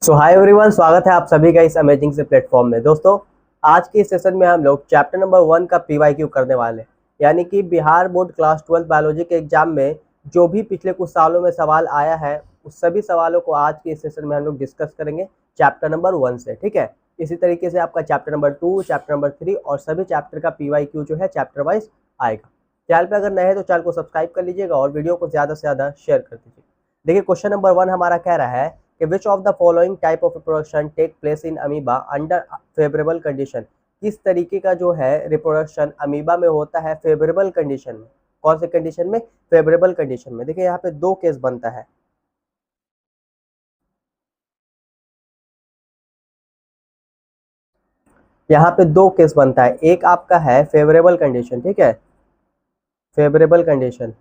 सो hi everyone, स्वागत है आप सभी का इस अमेजिंग से प्लेटफॉर्म में। दोस्तों, आज के इस सेशन में हम लोग चैप्टर नंबर 1 का पीवाईक्यू करने वाले हैं। यानी कि बिहार बोर्ड क्लास 12 बायोलॉजी के एग्जाम में जो भी पिछले कुछ सालों में सवाल आया है, उस सभी सवालों को आज के इस सेशन में हम लोग डिस्कस करेंगे चैप्टर नंबर 1 से। ठीक है, इसी तरीके से आपका चैप्टर नंबर 2, चैप्टर नंबर 3 और सभी चैप्टर का पीवाईक्यू जो है चैप्टर वाइज आएगा। चैनल पर अगर नए हैं तो चैनल को सब्सक्राइब कर लीजिएगा और वीडियो को ज़्यादा से ज़्यादा शेयर कर दीजिए। देखिए, क्वेश्चन नंबर 1 हमारा कह रहा है कि which of the following type of reproduction take place in amoeba under favorable condition। किस तरीके का जो है रिप्रोडक्शन अमीबा में होता है फेवरेबल कंडीशन में। कौन से कंडीशन में? फेवरेबल कंडीशन में। देखिए, यहाँ पे दो केस बनता है। यहाँ पे दो केस बनता है। एक आपका है फेवरेबल कंडीशन, ठीक है, फेवरेबल कंडीशन।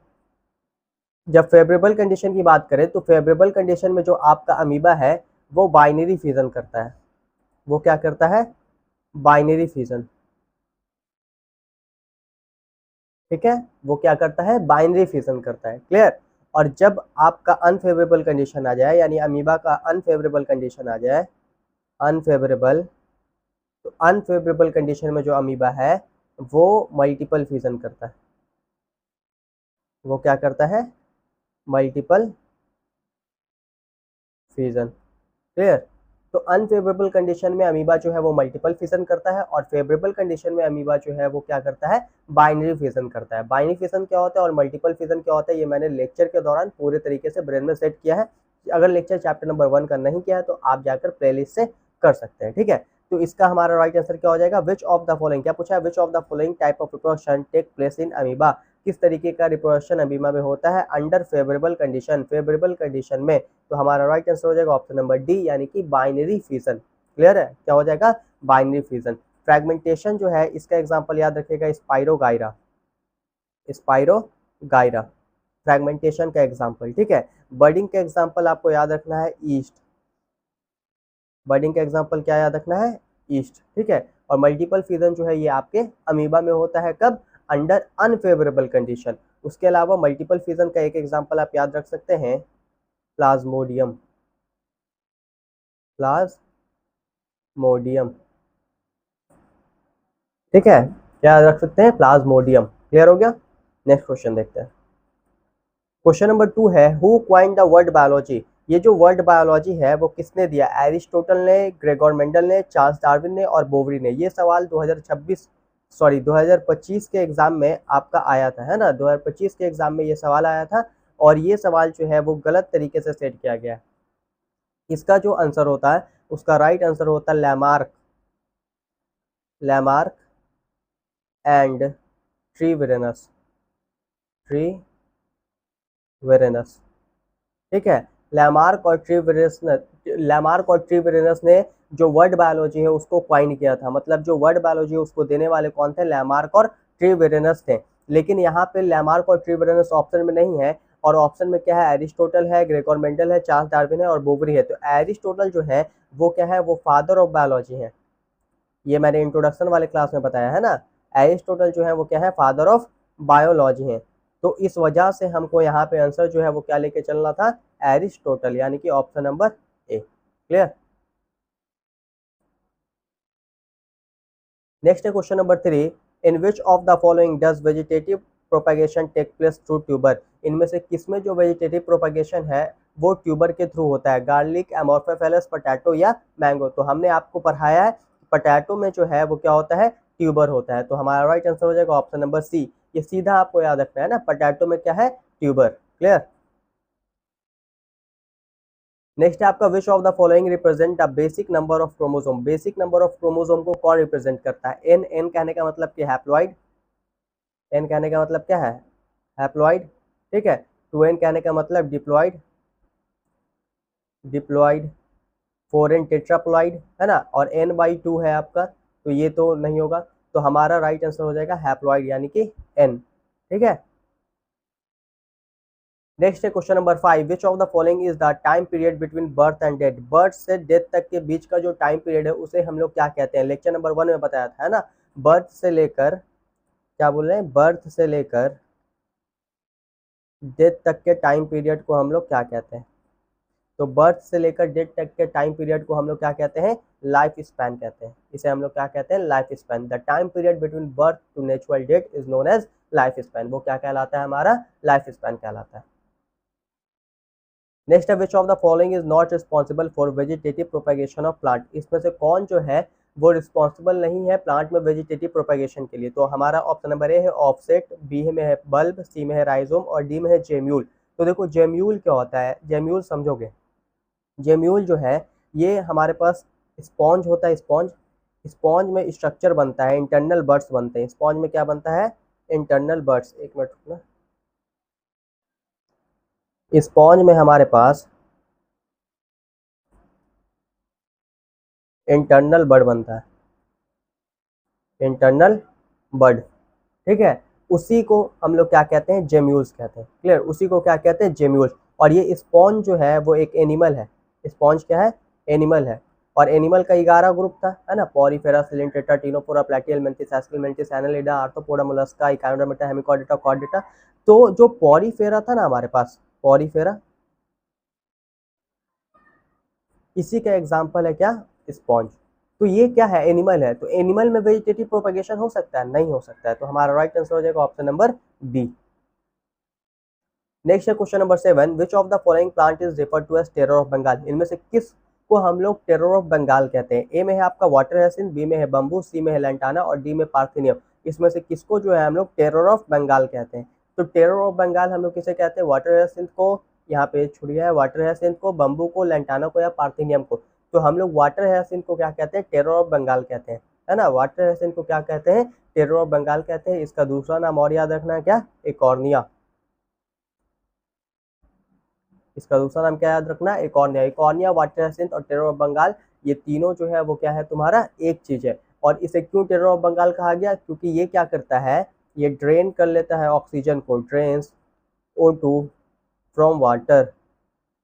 जब फेवरेबल कंडीशन की बात करें तो फेवरेबल कंडीशन में जो आपका अमीबा है वो बाइनरी फ्यूजन करता है। वो क्या करता है? Binary fusion. ठीक है, वो क्या करता है? बाइनरी फिशन करता है। क्लियर? और जब आपका अनफेवरेबल कंडीशन आ जाए, यानी अमीबा का अनफेवरेबल कंडीशन आ जाए, अनफेवरेबल, तो अनफेवरेबल कंडीशन में जो अमीबा है वो मल्टीपल फिशन करता है। वो क्या करता है? Multiple fission. क्लियर? तो अनफेवरेबल कंडीशन में अमीबा जो है वो मल्टीपल फिशन करता है और फेवरेबल कंडीशन में अमीबा जो है वो क्या करता है? बाइनरी फिशन करता है। बाइनरी फिशन क्या होता है और मल्टीपल फिशन क्या होता है, ये मैंने लेक्चर के दौरान पूरे तरीके से ब्रेन में सेट किया है। अगर लेक्चर चैप्टर नंबर 1 का नहीं किया है तो आप जाकर प्लेलिस्ट से कर सकते हैं। ठीक है, तो इसका हमारा राइट आंसर क्या हो जाएगा? विच ऑफ द फॉलोइंग, क्या पूछा है? Which of the following type of reproduction take place in amoeba. किस तरीके का रिप्रोडक्शन अमीबा में होता है under favourable condition, favourable condition में। तो हमारा राइट आंसर हो जाएगा ऑप्शन नंबर डी, यानी कि बाइनरी फिशन। क्लियर है? क्या हो जाएगा? Binary fission. फ्रैगमेंटेशन जो है इसका एग्जांपल याद रखिएगा, स्पाइरोगाइरा, स्पाइरोगाइरा फ्रैगमेंटेशन का एग्जांपल। ठीक है, बर्डिंग का एग्जांपल आपको याद रखना है ईस्ट। बर्डिंग का एग्जांपल क्या याद रखना है? ईस्ट। ठीक है, और मल्टीपल फिजन जो है ये आपके अमीबा में होता है कब? Under unfavourable condition. उसके अलावा मल्टीपल फिजन का एक एग्जांपल आप याद रख सकते हैं, प्लाज्मोडियम, प्लाज्मोडियम। ठीक है, क्या याद रख सकते हैं? प्लाज्मोडियम। क्लियर हो गया? नेक्स्ट क्वेश्चन देखते हैं। क्वेश्चन नंबर 2 है, who coined the word biology. ये जो वर्ड बायोलॉजी है वो किसने दिया? एरिस्टोटल ने, ग्रेगोर मेंडल ने, चार्ल्स डार्विन ने और बोवरी ने। ये सवाल 2025 के एग्जाम में आपका आया था, है ना? 2025 के एग्जाम में ये सवाल आया था और ये सवाल जो है वो गलत तरीके से सेट किया गया है। इसका जो आंसर होता है, उसका राइट आंसर होता है लैमार्क, लैमार्क एंड ट्रीवेरेनस, ट्रीवेरेनस। ठीक है, लैमार्क और ट्रीवेरेनस ने जो वर्ड बायोलॉजी है उसको क्वाइन किया था। मतलब जो वर्ड बायोलॉजी है उसको देने वाले कौन थे? लैमार्क और ट्रीवेरेनस थे। लेकिन यहाँ पे लैमार्क और ट्रीवेरेनस ऑप्शन में नहीं है, और ऑप्शन में क्या है? एरिस्टोटल है, ग्रेगोर मेंडल है, चार्ल्स डार्विन है और बोवरी है। तो एरिस्टोटल जो है वो क्या है? वो फादर ऑफ बायोलॉजी है। ये मैंने इंट्रोडक्शन वाले क्लास में बताया है ना। एरिस्टोटल जो है वो क्या है? फादर ऑफ बायोलॉजी है। तो इस वजह से हमको यहाँ पे आंसर जो है वो क्या लेके चलना था? एरिस्टोटल, यानी कि option number A. Clear? Next है question number 3, in which of the following does vegetative propagation take place through tuber. इनमें से किसमें जो वेजिटेटिव प्रोपगेशन है वो ट्यूबर के थ्रू होता है? गार्लिक, एमोर्फोफेलस, पोटैटो या मैंगो। तो हमने आपको पढ़ाया है पोटैटो में जो है वो क्या होता है? ट्यूबर होता है। तो हमारा राइट आंसर हो जाएगा ऑप्शन नंबर सी। ये सीधा आपको याद रखना है ना, पोटैटो में क्या है? ट्यूबर। क्लियर? नेक्स्ट है आपका, विच of the following represent the basic number of chromosome. Basic number of chromosome को कौन रिप्रेजेंट करता है? एन। एन कहने का मतलब क्या? हैप्लॉइड। एन कहने का मतलब क्या है? हैप्लॉइड। ठीक है, 2n कहने का मतलब डिप्लॉइड, डिप्लॉइड। 4n टेट्राप्लॉइड, है ना? और n/2 है आपका, तो ये तो नहीं होगा। तो हमारा राइट आंसर हो जाएगा हैप्लॉइड, यानी कि n। ठीक है, नेक्स्ट है question number 5, which of the following is the time period between birth and death. Birth से डेथ तक के बीच का जो टाइम पीरियड है उसे हम लोग क्या कहते हैं? लेक्चर नंबर 1 में बताया था, है ना। बर्थ से लेकर, क्या बोल रहे हैं? बर्थ से लेकर डेथ तक के टाइम पीरियड को हम लोग क्या कहते हैं? तो बर्थ से लेकर डेथ तक के टाइम पीरियड को हम लोग क्या कहते हैं, लाइफ स्पैन कहते हैं। इसे हम लोग क्या कहते हैं, life span. The time period between birth to natural death is known as life span. वो क्या कहलाता है, हमारा लाइफ स्पैन कहलाता है। नेक्स्ट है which of the following is not responsible for vegetative propagation of plant. इसमें से कौन जो है वो रिस्पॉन्सिबल नहीं है प्लांट में वेजिटेटिव प्रोपेगेशन के लिए। तो हमारा ऑप्शन नंबर ए है ऑफसेट, बी में है बल्ब, सी में है राइजोम और डी में है जेम्यूल। तो देखो जेम्यूल क्या होता है, जेम्यूल समझोगे, जेम्यूल जो है ये हमारे पास स्पॉन्ज होता है, स्पॉन्ज, स्पॉन्ज में स्ट्रक्चर बनता है, इंटरनल बर्ड्स बनते हैं। स्पॉन्ज में क्या बनता है, इंटरनल बर्ड्स। एक मिनट रुकना, स्पॉन्ज में हमारे पास इंटरनल बर्ड बनता है, इंटरनल बर्ड, ठीक है। उसी को हम लोग क्या कहते हैं, जेम्यूल्स कहते हैं। क्लियर, उसी को क्या कहते हैं, जेम्यूल्स। और ये स्पॉन्ज जो है वो एक एनिमल है। स्पॉन्ज क्या है, एनिमल है। और एनिमल का 11 ग्रुप था, है ना, Porifera, Coelenterata, Ctenophora, Platyhelminthes, Aschelminthes, Annelida, Arthropoda, Mollusca, Echinodermata, Hemichordata, Chordata. तो जो पॉरीफेरा था ना हमारे पास, पॉरीफेरा, इसी का एग्जाम्पल है क्या, स्पॉन्ज। तो ये क्या है, एनिमल है। तो एनिमल में वेजिटेटिव प्रोपेगेशन हो सकता है, नहीं हो सकता है। तो हमारा राइट आंसर हो जाएगा ऑप्शन नंबर बी। नेक्स्ट है question number 7, which of the following plant is referred to as terror of Bengal. इनमें से किस को हम लोग टेरर ऑफ बंगाल कहते हैं। ए में है आपका वाटर हैसिन, बी में है बम्बू, सी में है लैंटाना और डी में पार्थिनियम। इसमें से किसको जो है हम लोग टेरर ऑफ बंगाल कहते हैं। तो टेरर ऑफ बंगाल हम लोग किसे कहते हैं, वाटर हैसिन को, यहाँ पे छुड़िया है, वाटर हैसिन को, बम्बू को, लैंटाना को या पार्थिनियम को। तो हम लोग वाटर हैसिन को क्या कहते हैं, टेरर ऑफ बंगाल कहते हैं, है ना। वाटर हैसिन को क्या कहते हैं, टेरर ऑफ बंगाल कहते हैं। इसका दूसरा नाम और याद रखना है क्या, एकॉर्निया। इसका दूसरा नाम क्या याद रखना है, एकॉर्निया। एकॉर्निया, वाटर हैसिंथ और टेरर ऑफ बंगाल, ये तीनों जो है वो क्या है तुम्हारा, एक चीज है। और इसे क्यों टेरर ऑफ बंगाल कहा गया, क्योंकि ये क्या करता है, ये ड्रेन कर लेता है ऑक्सीजन को, drains O2 from water.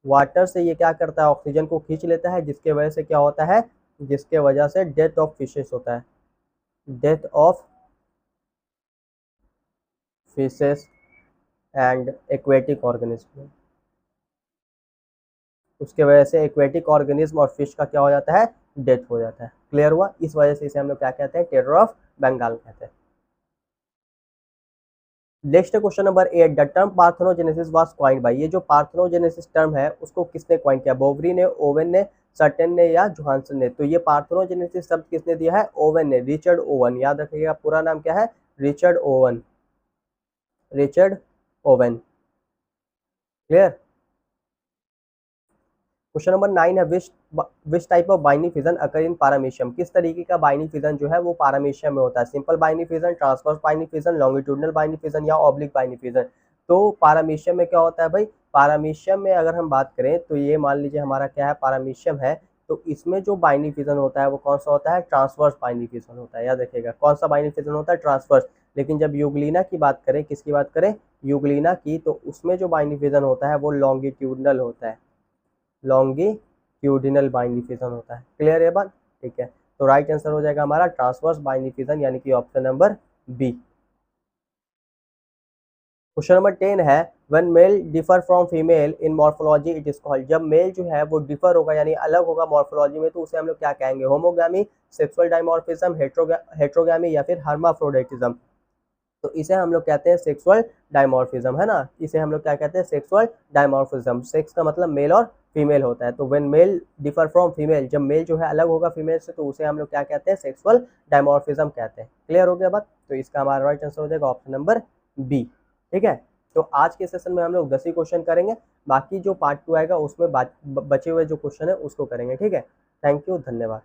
Water से ये क्या करता है, ऑक्सीजन को खींच लेता है, जिसके वजह से क्या होता है, जिसके वजह से डेथ ऑफ फिशेस होता है, death of fishes and aquatic organism. उसके वजह से एक्वेटिक ऑर्गेनिज्म और फिश का क्या हो जाता है, डेथ हो जाता है। क्लियर हुआ, इस वजह से इसे हम लोग क्या कहते हैं, टेरर ऑफ बंगाल कहते हैं। Next question number 8, the term parthenogenesis was coined bye. ये जो पार्थेनोजेनेसिस टर्म है उसको किसने कॉइन किया, बोवरी ने, ओवेन ने, सर्टेन ने या जोहानसन ने। तो ये पार्थेनोजेनेसिस शब्द किसने दिया है, ओवेन ने, रिचर्ड ओवन। याद रखिएगा पूरा नाम क्या है, Richard Owen, Richard Owen. Clear. Question number 9 है which type of binary fission occur in paramecium. किस तरीके का बाइनरी फिजन जो है वो पारामीशियम में होता है। Simple binary fission, transverse binary fission, longitudinal binary fission या ऑब्लिक बाइनरी फिजन। तो पारामीशियम में क्या होता है भाई, पारामीशियम में अगर हम बात करें तो ये मान लीजिए हमारा क्या है, पारामीशियम है। तो इसमें जो बाइनरी फिजन होता है वो कौन सा होता है, ट्रांसवर्स बाइनरी फिजन होता है। याद रखिएगा कौन सा बाइनरी फिजन होता है, ट्रांसवर्स। लेकिन जब यूग्लिना की बात करें, किसकी बात करें, यूग्लिना की, तो उसमें जो बाइनरी फिजन होता है वो लॉन्गिट्यूडनल होता है, लॉन्गिट्यूडिनल बाइनरी फिजन होता है। क्लियर है बात, ठीक है। तो राइट आंसर हो जाएगा हमारा ट्रांसवर्स बाइनरी फिजन, यानी कि option number B. Question number 10 है when male differ from female in morphology it is called. जब मेल जो है वो डिफर होगा यानी अलग होगा मॉर्फोलॉजी में, तो उसे हम लोग क्या कहेंगे, होमोगामी, सेक्सुअल डायमॉर्फिज्म, हेट्रोगामी या फिर हर्माफ्रोडाइटिज्म। तो इसे हम लोग कहते हैं सेक्सुअल डायमॉर्फिज्म, है ना। इसे हम लोग क्या कहते हैं, सेक्सुअल डायमॉर्फिज्म। सेक्स का मतलब मेल और फीमेल होता है। तो when male differ from female, जब मेल जो है अलग होगा फीमेल से, तो उसे हम लोग क्या कहते हैं, सेक्सुअल डायमॉर्फिज्म कहते हैं। क्लियर हो गया बात, तो इसका हमारा राइट आंसर हो जाएगा ऑप्शन नंबर बी। ठीक है, तो आज के सेशन में हम लोग 10 ही क्वेश्चन करेंगे, बाकी जो पार्ट 2 आएगा उसमें बचे हुए जो क्वेश्चन है उसको करेंगे। ठीक है, थैंक यू, धन्यवाद।